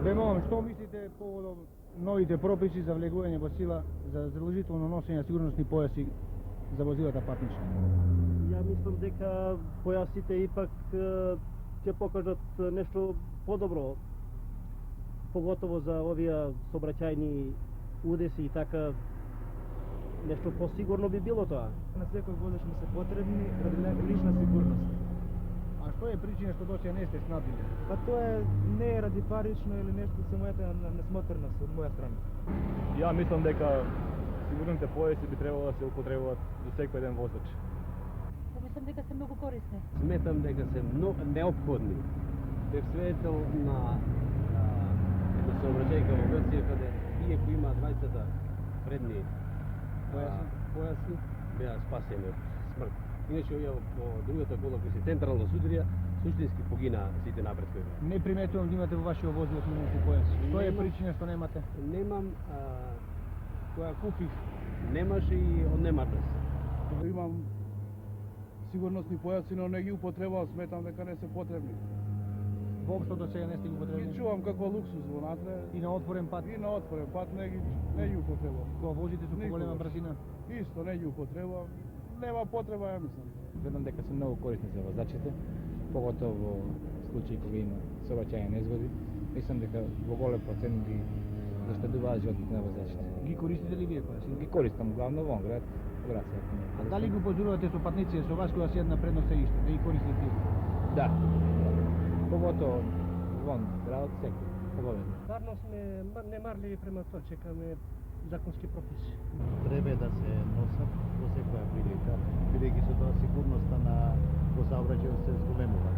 Бе, што мислите поводом новите прописи за влегување во сила за задолжително носење на сигурnosни појаси за возилата патнични? Ја мислам дека појасите ипак ќе покажат нешто подобро, поготово за овие сообраќајни удеси и така нешто посигурно би било тоа. На секој возач му се потребни ради лична сигурност. А што е причина што доција не сте снабдили? Па тоа не е ради парично или нешто самоета несмотрност од моја страна. Ја мислам дека сигурните појаси би требало да се употребуваат за секој еден возач. Мислам дека се многу корисни. Сметам дека се многу неопходни. Бев свидетел на една сообраќајка во Грција каде иако има двајцата предни појаси беа спасени од смрт. Иначе овие во другата кола кои се централно судрија, суштински погина сите напред кои. Не приметувам да имате во вашиот возило сигурnosни појаси. Што е причина што немате? Немам, која купив, немаше и од нематост. Имам сигурnosни појаси, но не ги употребувам, сметам дека не се потребни. Воопшто до сега не сте ги употребили? Ги чувам како луксус во натре. И на отворен пат? И на отворен пат не ги употребувам. Кога возите со поголема брзина? Исто не ги употребувам. Нема потреба, ја мислам. Верувам дека се многу корисни за возачите, поготово во случаи кога има сообраќајни незгоди. Мислам дека во голем процент ги заштедуваат животот на возачите. Ги користите ли вие појаси? Ги користам главно во град, А дали го позорувате со патници со вас кога седат на предно седиште, да ги користите тие? Да. Поготово вон градот секој, обоведно. Стварно сме немарливи према тоа, чекаме законски прописи. Треба да се носат во секоја прилика, бидејќи со тоа сигурноста на во сообраќајот се зголемува.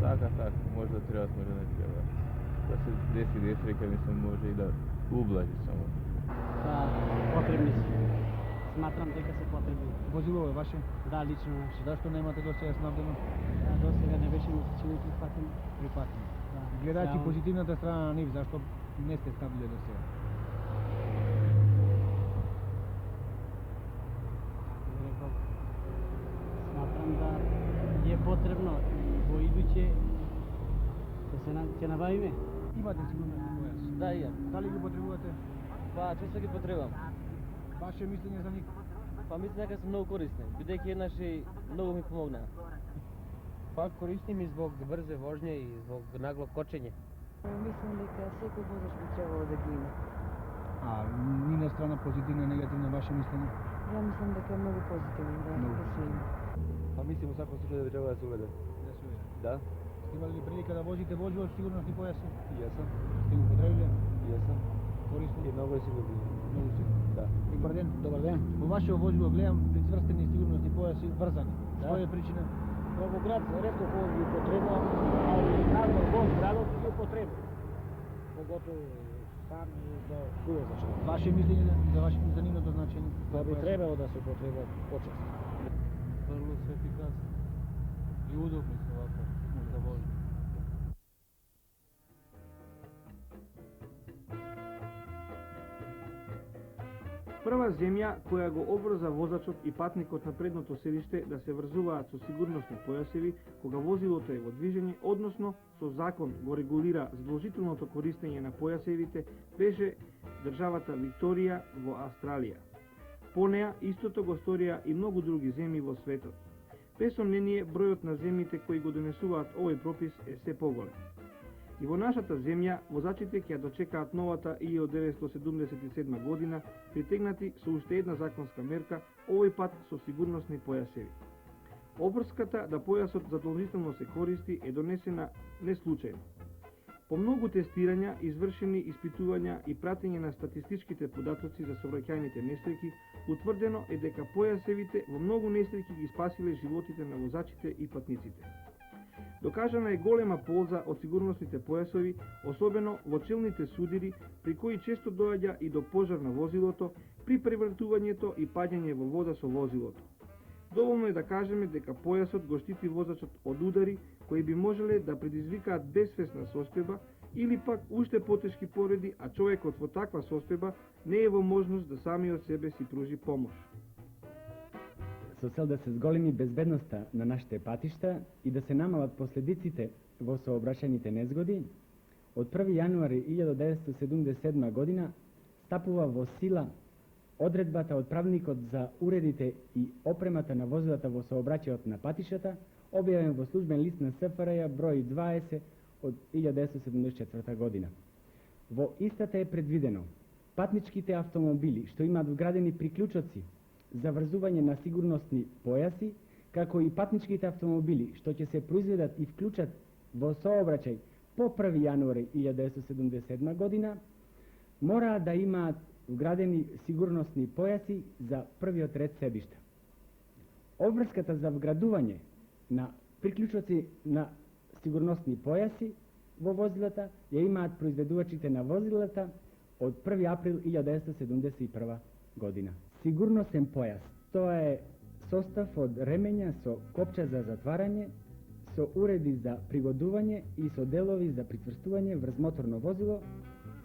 Така, може да треба, може да не треба. Да се деси несреќа, мислам, може и да ублажи само. Да, потребни се. Сматрам дека се потребни. Возило е ваше? Да, лично наше. Зашто немате до сега снабдено? До сега не беше ми се чини прифатено. Прифатено. Да. Гледајќи позитивната страна на нив, зашто не сте снабдили до сега? Сматрам да е потребно во идуќе да се ќе набавиме. Имате сигурnosни појаси? Да, имам. Дали ги потребувате? Па, често ги потребам. Ваше мислење за нив? Па мислам дека се многу корисни, бидејќи еднаш и многу ми помогнаа. Па користим и због брзе вожње и због нагло кочење. Мислам дека секој возач би требало да ги има. А ни на страна позитивна и негативна ваше мислење? Ја мислам дека е многу позитивно да се има. Па мислим во секој случај да треба да се уведе. Да се уведе. Да, Сте имали ли прилика да возите возило со сигурnosни појаси? јесам, Сте го употребиле? јесам. Користно? И многу е сигурно. Многу сигурно. Да. Добар ден. Добар ден. Во вашето возило гледам прицврстени сигурnosни појаси врзани. Што е причина? Во град ретко кога ги употребувам, али надвор во градот ги употребувам. Поготово сам и за сувозачи. Ваше мислење за нивното значење? Па би требало да се употребуваат почесто. Врло се ефикасно. И удобни се вака за вожње. Прва земја која го обврза возачот и патникот на предното седиште да се врзуваат со сигурnosни појасеви кога возилото е во движење, односно со закон го регулира задолжителното користење на појасевите, беше државата Викторија во Австралија. По неа истото го сторија и многу други земји во светот. Без сомнение, бројот на земјите кои го донесуваат овој пропис е се поголем. И во нашата земја, возачите ќе ја дочекаат новата 1977 година, притегнати со уште една законска мерка, овој пат со сигурnosни појасеви. Опрската да појасот задолжително се користи е донесена не случајно. По многу тестирања, извршени испитувања и пратење на статистичките податоци за сообраќајните несреќи, утврдено е дека појасевите во многу несреќи ги спасиле животите на возачите и патниците. Докажана е голема полза од сигурnosните појасови, особено во челните судири, при кои често доаѓа и до пожар на возилото, при превртувањето и паѓање во вода со возилото. Доволно е да кажеме дека појасот го штити возачот од удари кои би можеле да предизвикаат безсвесна состојба или пак уште потешки повреди, а човекот во таква состојба не е во можност да самиот себе си пружи помош. Со цел да се зголеми безбедноста на нашите патишта и да се намалат последиците во сообраќајните незгоди, Од 1. јануари 1977 година стапува во сила одредбата од правилникот за уредите и опремата на возилата во сообраќајот на патишата, објавен во службен лист на СФРЈ број 20 од 1974 година. Во истата е предвидено патничките автомобили што имаат вградени приклучоци за врзување на сигурносни појаси, како и патничките автомобили што ќе се произведат и вклучат во сообраќај по 1. јануари 1977 година, мора да имаат вградени сигурносни појаси за првиот ред седишта. Обврската за вградување на приклучоци на сигурносни појаси во возилата ја имаат произведувачите на возилата од 1. април 1971 година. Сигурносен појас, тоа е состав од ремења со копча за затварање, со уреди за пригодување и со делови за прицврстување врз моторно возило,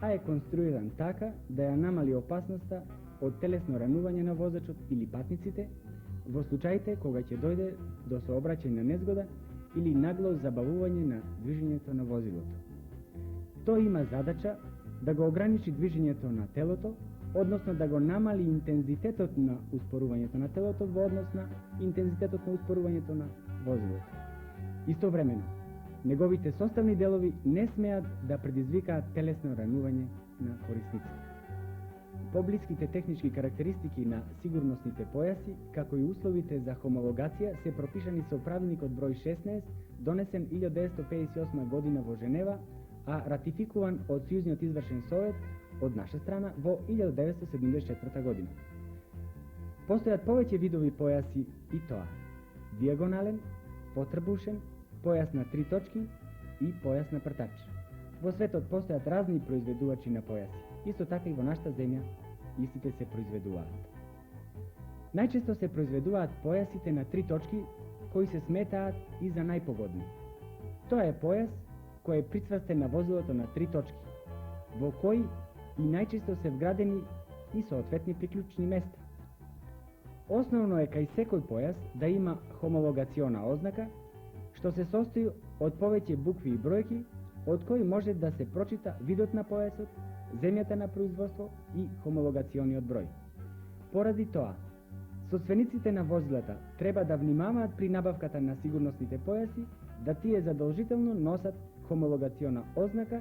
а е конструиран така да ја намали опасноста од телесно ранување на возачот или патниците во случаите кога ќе дојде до сообраќајна незгода или нагло забавување на движењето на возилото. Тој има задача да го ограничи движењето на телото, односно да го намали интензитетот на успорувањето на телото во однос на интензитетот на успорувањето на возилото. Истовремено, неговите составни делови не смеат да предизвикаат телесно ранување на корисниците. Поблиските технички карактеристики на сигурносните појаси, како и условите за хомологација, се пропишани со правилникот број 16, донесен 1958 година во Женева, а ратификуван од Сојузниот извршен совет од наша страна во 1974 година. Постојат повеќе видови појаси и тоа: диагонален, потрбушен, појас на 3 точки и појас на пртач. Во светот постојат разни произведувачи на појаси. Исто така и во нашата земја истите се произведуваат. Најчесто се произведуваат појасите на 3 точки кои се сметаат и за најпогодни. Тоа е појас кој е прицврстен на возилото на 3 точки, во кој и најчесто се вградени и соодветни приклучни места. Основно е кај секој појас да има хомологациона ознака, што се состои од повеќе букви и бројки, од кои може да се прочита видот на појасот, земјата на производство и хомологациониот број. Поради тоа, собствениците на возилата треба да внимаваат при набавката на сигурносните појаси да тие задолжително носат хомологациона ознака,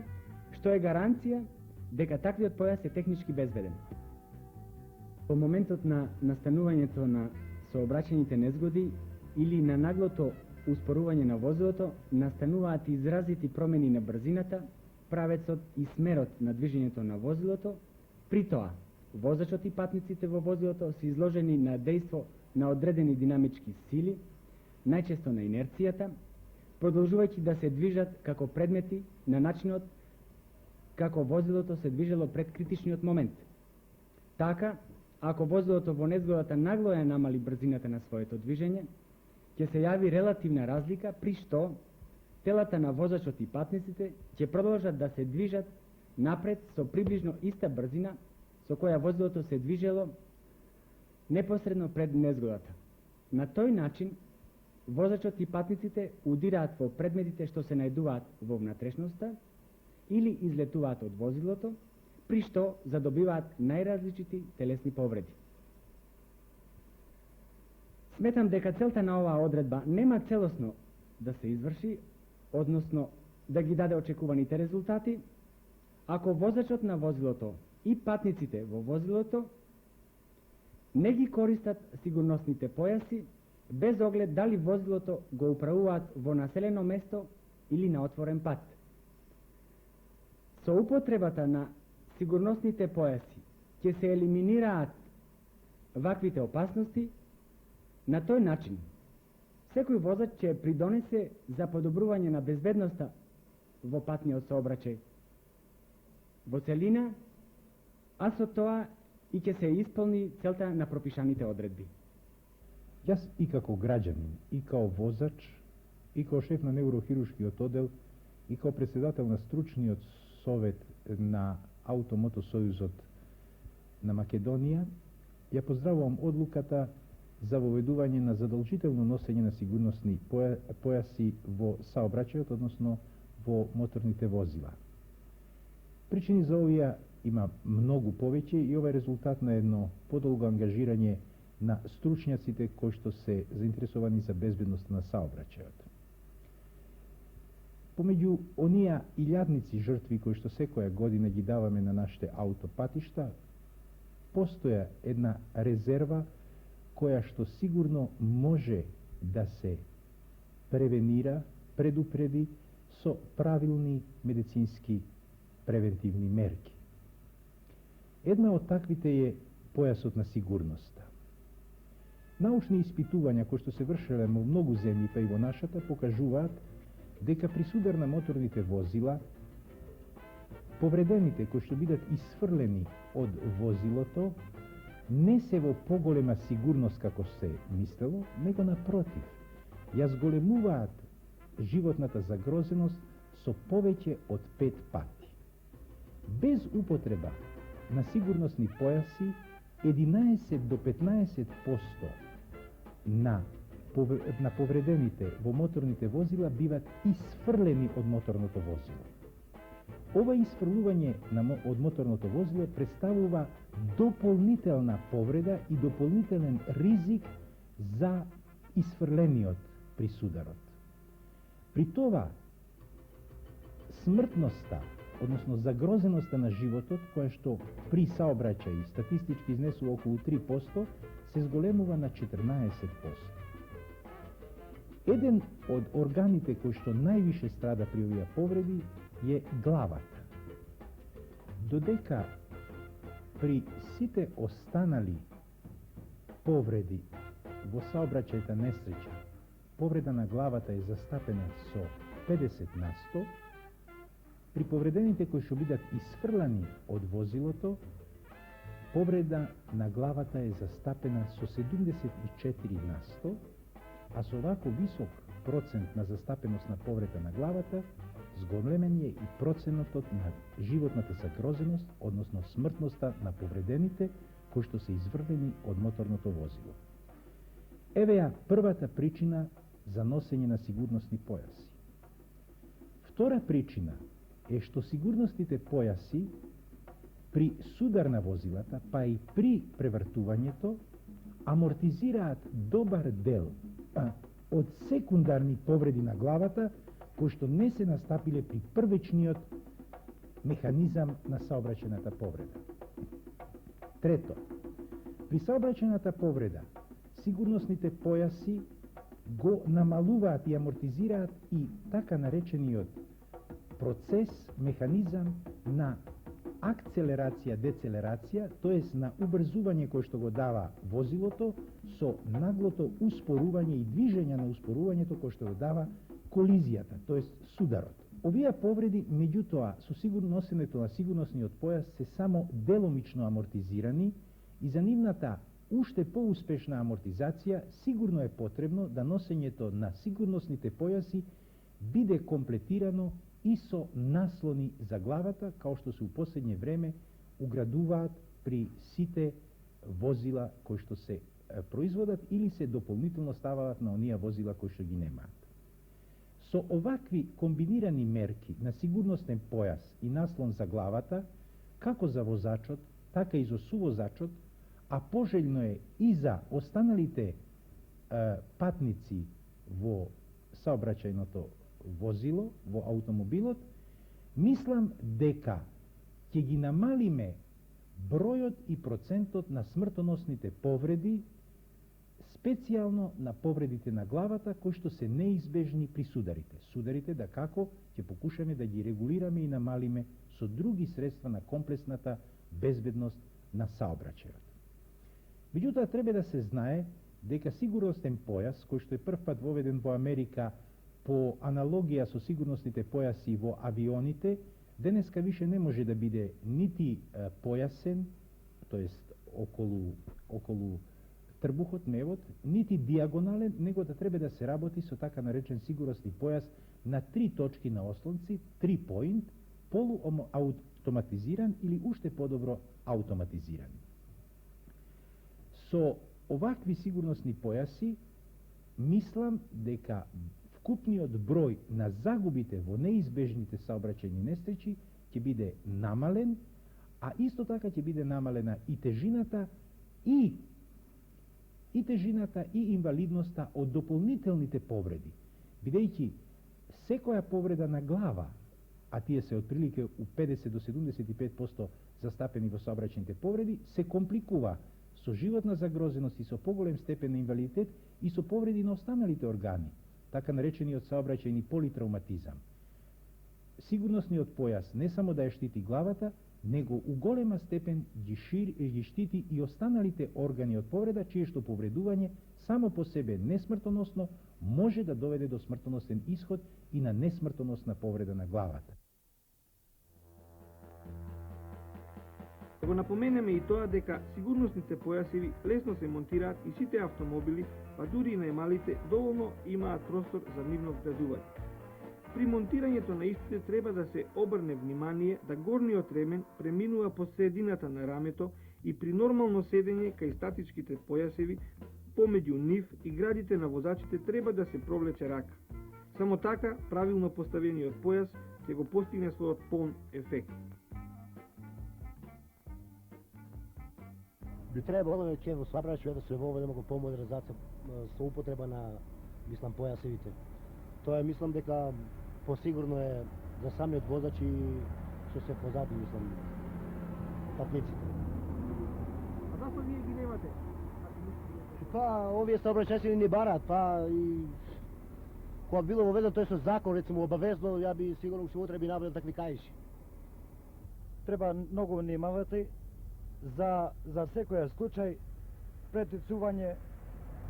што е гаранција дека таквиот појас е технички безбеден. Во моментот на настанувањето на сообраќајните незгоди или на наглото успорување на возилото, настануваат изразити промени на брзината, правецот и смерот на движењето на возилото. При тоа, возачот и патниците во возилото се изложени на дејство на одредени динамички сили, најчесто на инерцијата, продолжувајќи да се движат како предмети на начинот како возилото се движело пред критичниот момент. Така, ако возилото во незгодата нагло ја намали брзината на своето движење, ќе се јави релативна разлика при што телата на возачот и патниците ќе продолжат да се движат напред со приближно иста брзина со која возилото се движело непосредно пред незгодата. На тој начин, возачот и патниците удираат во предметите што се најдуваат во внатрешноста или излетуваат од возилото, при што задобиваат најразличити телесни повреди. Сметам дека целта на оваа одредба нема целосно да се изврши, односно да ги даде очекуваните резултати, ако возачот на возилото и патниците во возилото не ги користат сигурносните појаси, без оглед дали возилото го управуваат во населено место или на отворен пат. Со употребата на сигурносните појаси ќе се елиминираат ваквите опасности. На тој начин, секој возач ќе придонесе за подобрување на безбедноста во патниот сообраќај во целина, а со тоа и ќе се исполни целта на пропишаните одредби. Јас и како граѓанин, и као возач, и као шеф на неврохирушкиот оддел, и као председател на стручниот совет на Автомотосојузот на Македонија, ја поздравувам одлуката за воведување на задолжително носење на сигурносни појаси во саобраќајот, односно во моторните возила. Причини за овие има многу повеќе и ова е резултат на едно подолго ангажирање на стручњаците кои што се заинтересовани за безбедност на саобраќајот. Помеѓу оние илјадници жртви кои што секоја година ги даваме на нашите аутопатишта, постоја една резерва која што сигурно може да се превенира, предупреди со правилни медицински превентивни мерки. Една од таквите е појасот на сигурноста. Научни испитувања кои што се вршеле во многу земји, па и во нашата, покажуваат дека при судар на моторните возила, повредените кои што бидат исфрлени од возилото, не се во поголема сигурност како се мислело, него напротив, ја зголемуваат животната загрозеност со повеќе од 5 пати. Без употреба на сигурносни појаси, 11 до 15% на повредените во моторните возила биват исфрлени од моторното возило. Ова исфрлување од моторното возило представува дополнителна повреда и дополнителен ризик за исфрлениот при сударот. При това, смртноста, односно загрозеноста на животот, која што при саобраќај статистички изнесува околу 3%, се зголемува на 14%. Еден од органите кој што највише страда при овие повреди е главата. Додека при сите останали повреди во саобраќајната несреќа, повреда на главата е застапена со 50%, при повредените кои што бидат исфрлани од возилото, повреда на главата е застапена со 74%, а со вако висок процент на застапеност на повреда на главата, зголемен е и процентот на животната загрозеност, односно смртноста на повредените кои што се изврвени од моторното возило. Еве ја првата причина за носење на сигурносни појаси. Втора причина е што сигурносните појаси при судар на возилата, па и при превртувањето, амортизираат добар дел од секундарни повреди на главата, кои што не се настапиле при првичниот механизам на саобраќајната повреда. Трето, при саобраќајната повреда, сигурносните појаси го намалуваат и амортизираат и така наречениот процес, механизам на акцелерација, децелерација, тоест на убрзување кој што го дава возилото со наглото успорување и движење на успорувањето кој што го дава колизијата, тоест сударот. Овие повреди, меѓутоа, со носенето на сигурносниот појас се само деломично амортизирани и за нивната уште поуспешна амортизација сигурно е потребно да носењето на сигурносните појаси биде комплетирано и со наслони за главата, као што се у последње време уградуваат при сите возила кои што се производат или се дополнително ставаат на оние возила кои што ги немаат. Со овакви комбинирани мерки на сигурносен појас и наслон за главата, како за возачот, така и за сувозачот, а пожелјно е и за останалите патници во саобраќајното возило, во автомобилот, мислам дека ќе ги намалиме бројот и процентот на смртоносните повреди, специјално на повредите на главата, кои што се неизбежни при сударите. Сударите, да како, ќе покушаме да ги регулираме и намалиме со други средства на комплексната безбедност на саобраќајот. Меѓутоа, треба да се знае дека сигурносен појас, кој што е прв пат воведен во Америка по аналогија со сигурносните појаси во авионите, денеска више не може да биде нити појасен, тоест околу трбухот, мевот, нити диагонален, него да треба да се работи со така наречен сигурносни појас на 3 точки на ослонци, 3 point, полуавтоматизиран или уште подобро автоматизиран. Со овакви сигурносни појаси, мислам дека вкупниот број на загубите во неизбежните саобраќајни несреќи ќе биде намален, а исто така ќе биде намалена и тежината и инвалидноста од дополнителните повреди, бидејќи секоја повреда на глава, а тие се отприлике у 50 до 75% застапени во сообраќајните повреди, се компликува со животна загрозеност и со поголем степен на инвалидитет и со повреди на останалите органи, така наречениот сообраќајни политравматизам. Сигурносниот појас не само да ја штити главата, него у голема степен ги штити и останалите органи од повреда, чие што повредување само по себе несмртоносно може да доведе до смртоносен исход и на несмртоносна повреда на главата. Да го напоменеме и тоа дека сигурносните појасеви лесно се монтираат и сите автомобили, па дури и најмалите, доволно имаат простор за нивно вградување. При монтирањето на истите треба да се обрне внимание да горниот ремен преминува по средината на рамето и при нормално седење кај статичките појасеви, помеѓу нив и градите на возачите треба да се провлече рака. Само така, правилно поставениот појас ќе го постигне својот полн ефект. Би требало веќе во сообраќајот да се воведе малку помодернизација со употреба на појасевите. Тоа мислам дека посигурно е за самиот возач и што се позади патниците. А зашто вие ги немате? Па овие сообраќајци не бараат, па и кога било воведено тој со закон, рецимо обавезно, ја би сигурно утре би набавил такви каиши. Треба многу внимавати за секој случај претицување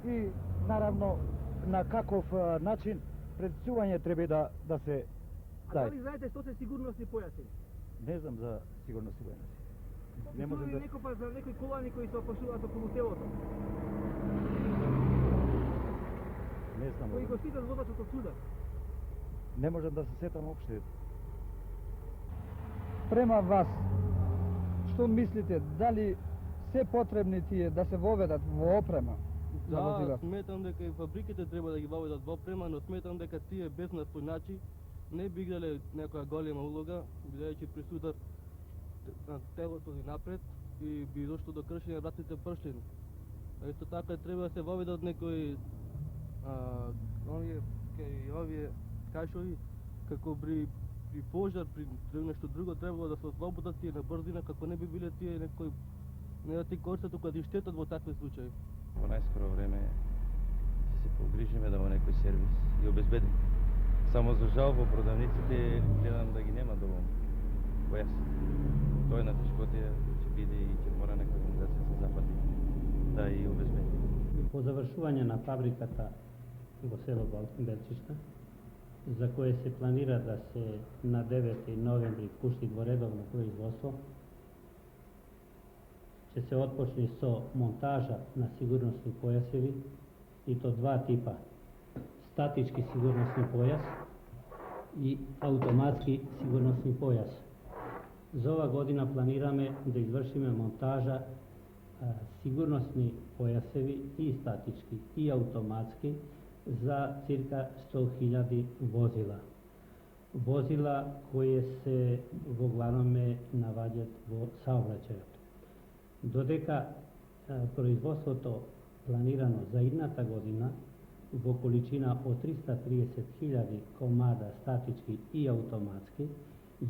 и наравно на каков начин претицување треба да се А дали знаете што се сигурносни појаси? Не знам за сигурносни појаси. Не можам да некој за некои колани кои се опашуваат околу телото. Не знам. Кои го штитат возачот од судар. Не можам да се сетам опште. Према вас, што мислите, дали се потребни тие да се воведат во опрема? Да, сметам дека и фабриките треба да ги воведат во опрема, но сметам дека тие без настојначи не би играле некоја голема улога, бидејќи при судар на телото ни напред и би дошло до кршење вратните прштени. Исто така треба да се воведат некои овие кашови, како при пожар, при нешто друго требало да се ослободат тие на брзина, како не би биле тие некои не да ти користат, тука да штетат во такви случаи. Во најскоро време ќе се погрижиме да во некој сервис и обезбедим. Само за жал во продавниците гледам да ги нема доволно појас. Тоа е на тешкотија, ќе биде и ќе мора некоја организација да се запати да и обезбеди. По завршување на фабриката во село Белчишта, за кое се планира да се на 9 ноември пушти во редовно производство, ќе се отпочне со монтажа на сигурносни појасеви и то два типа: статички сигурносни појас и автоматски сигурносни појас. За ова година планираме да извршиме монтажа сигурносни појасеви и статички и автоматски за цирка 100.000 возила. Возила кои се во главноме наваѓаат во саобраќајот. Додека производството планирано за идната година во количина од 330.000 комада статички и автоматски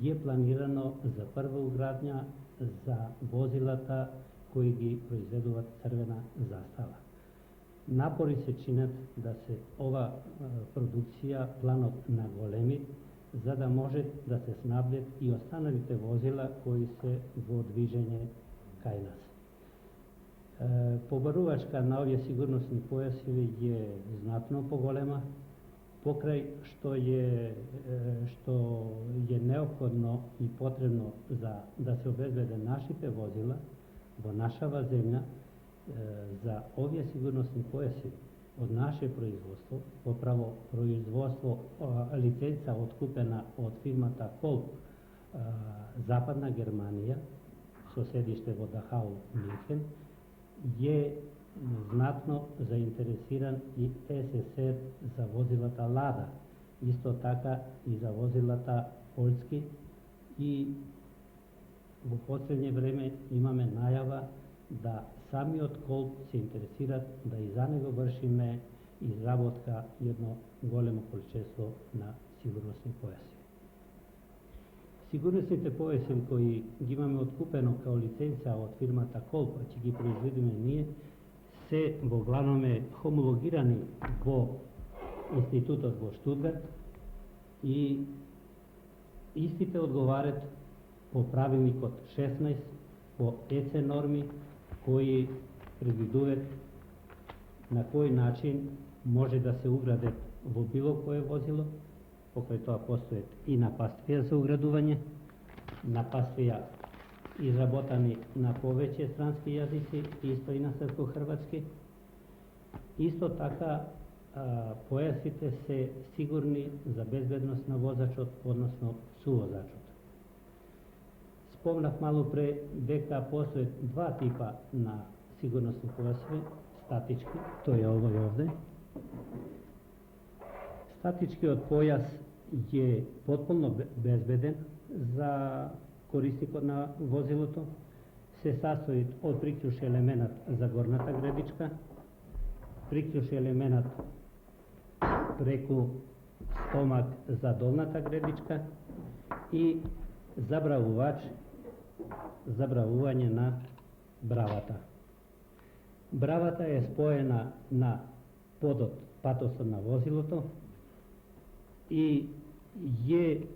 е планирано за прва уградња за возилата кои ги произведуваат црвена застава. Напори се чинат да се ова продукција планот наголеми, за да може да се снабдат и останалите возила кои се во движење кај нас. Побарувачка на овие сигурносни појасеви е знатно поголема, покрај што е неопходно и потребно за да се обезбеде нашите возила во нашава земја. За овие сигурносни појаси од наше производство, по право производство лиценца откупена од фирмата Kolb, Западна Германија, со седиште во Дахау, Мюнхен, е знатно заинтересиран и СССР за возилата Лада, исто така и за возилата Полски и во последње време имаме најава да самиот Колп се интересират да и за него вршиме изработка едно големо количество на сигурносни појаси. Сигурносните појаси кои ги имаме откупено као лиценца од фирмата Колп, а ќе ги произведеме ние, се во главноме хомологирани во институтот во Штутгарт и истите одговарат по правилникот 16 по ЕЦ норми кои предвидуваат на кој начин може да се уградат во било кое возило. Покрај тоа постојат и напаствија за уградување, напаствија изработани на повеќе странски јазици, исто и на српско-хрватски. Исто така појасите се сигурни за безбедност на возачот, односно сувозачот. Спомнав малу пре дека постојат два типа на сигурносни појасови, статички, тој е овој овде. Статичкиот појас е потполно безбеден за корисникот на возилото, се sastoji од приклjuč елементот за горната гредичка, приклjuč елементот преку стомак за долната гредичка и забравувач за бравување на бравата. Бравата е споена на подот патосот на возилото и е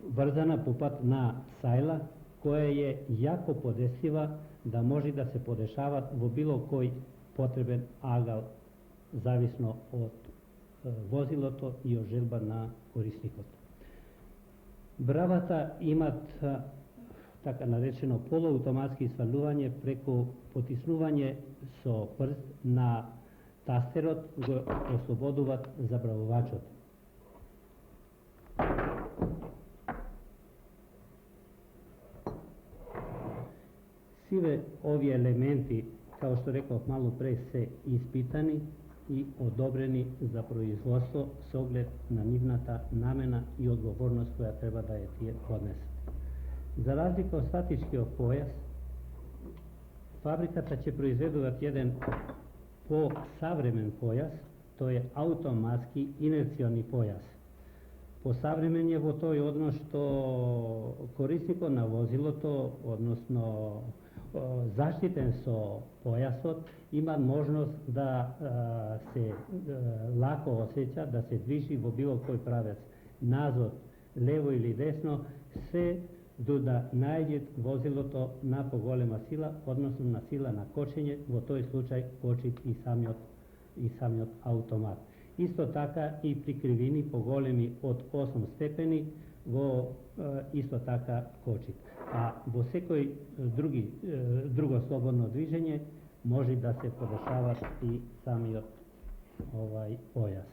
врзана по пат на сајла, која е јако подесива да може да се подешава во било кој потребен агал, зависно од возилото и од желба на корисникот. Бравата имат така наречено полуавтоматски свалување преку потиснување со прст на тастерот, го ослободуваат забравувачот. Сиве овие елементи, као што реков малу пре, се испитани и одобрени за производство со оглед на нивната намена и одговорност која треба да ја тие поднесат. За разлика од статичкиот појас, фабриката ќе произведува еден по-савремен појас, тој е автоматски инерциони појас. Посавремен е во тој однос што корисникот на возилото, односно заштитен со појасот, има можност да се лако осеќа, да се движи во било кој правец, назад, лево или десно, се до да најде возилото на поголема сила, односно на сила на кочење, во тој случај кочи и самиот автомат. Исто така и при кривини поголеми од 8 степени во исто така кочи. А во секој друго слободно движење може да се подешава и самиот појас.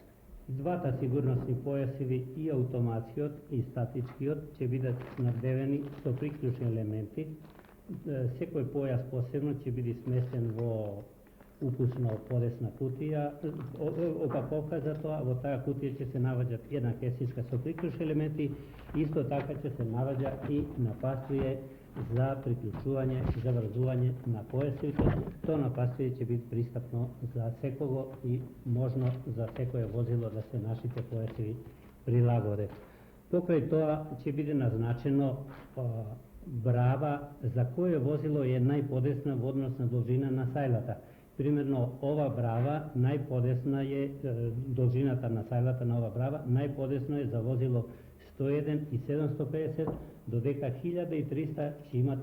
Двата сигурносни појасиви, и автоматскиот и статичкиот, ќе бидат снабдевени со приклучни елементи. Секој појас посебно ќе биде сместен во упусно подесна кутија, опаковка за тоа, во таа кутија ќе се наоѓаат една кесичка со приклучни елементи, исто така ќе се наоѓа и напаствие за приклучување, за врзување на појасите. Тоа напаствие ќе биде пристапно за секого и можно за секое возило да се нашите појасиви прилагоде. Покрај тоа ќе биде назначено брава за кое возило е најподесна во однос на должина на сајлата. Примерно, ова брава, најподесна е должината на сајлата на ова брава, најподесно е за возило 101 и 750, додека 1300 ќе имат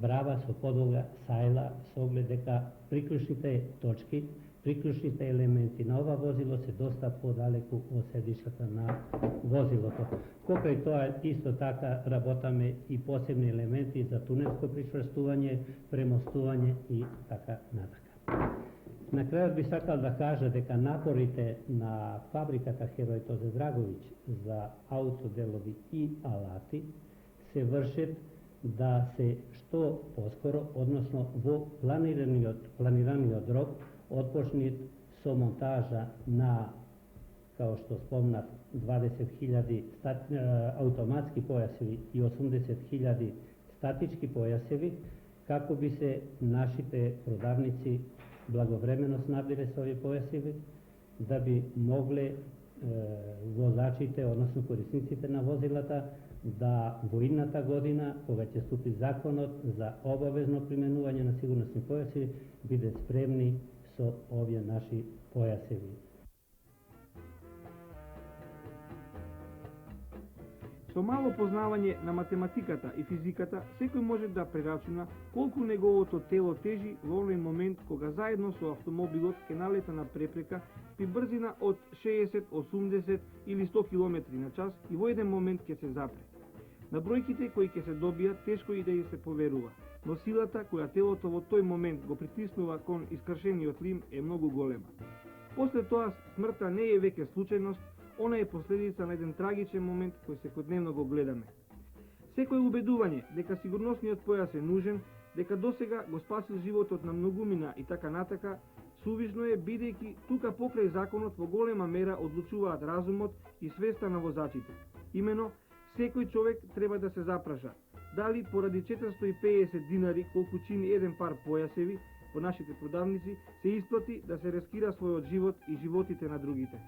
брава со подолга сајла, со оглед дека приклучните точки, приклучните елементи на ова возило се доста подалеку од седишата на возилото. Покрај тоа исто така работаме и посебни елементи за тунелско причврстување, премостување и така натака. На крајот би сакал да кажа дека напорите на фабриката Херој Тозе Драговиќ за аутоделови и алати се вршат да се што поскоро, односно во планираниот рок, отпочнат со монтажа на, као што спомнав, 20.000 automatski pojasevi i 80.000 statički pojasevi, kako bi se našите продавници blagovremeno snabdile s ovi pojasevi, da bi mogle возачите, односно корисниците на возилата, да во идната година, кога ќе ступи законот за обавезно применување на сигурносни појасеви, биде спремни со овие наши појасеви. Со мало познавање на математиката и физиката, секој може да прерачуна колку неговото тело тежи во овој момент кога заедно со автомобилот ќе налета на препрека при брзина од 60, 80 или 100 км на час и во еден момент ќе се запре. На бројките кои ќе се добијат тешко и да ја се поверува, но силата која телото во тој момент го притиснува кон искршениот лим е многу голема. После тоа смртта не е веќе случајност, она е последица на еден трагичен момент кој секојдневно го гледаме. Секој убедување дека сигурносниот појас е нужен, дека досега го спасил животот на многумина и така натака, сувишно е, бидејќи тука покрај законот во голема мера одлучуваат разумот и свеста на возачите. Имено, секој човек треба да се запраша, дали поради 450 динари колку чини еден пар појасеви по нашите продавници, се исплати да се рискира својот живот и животите на другите.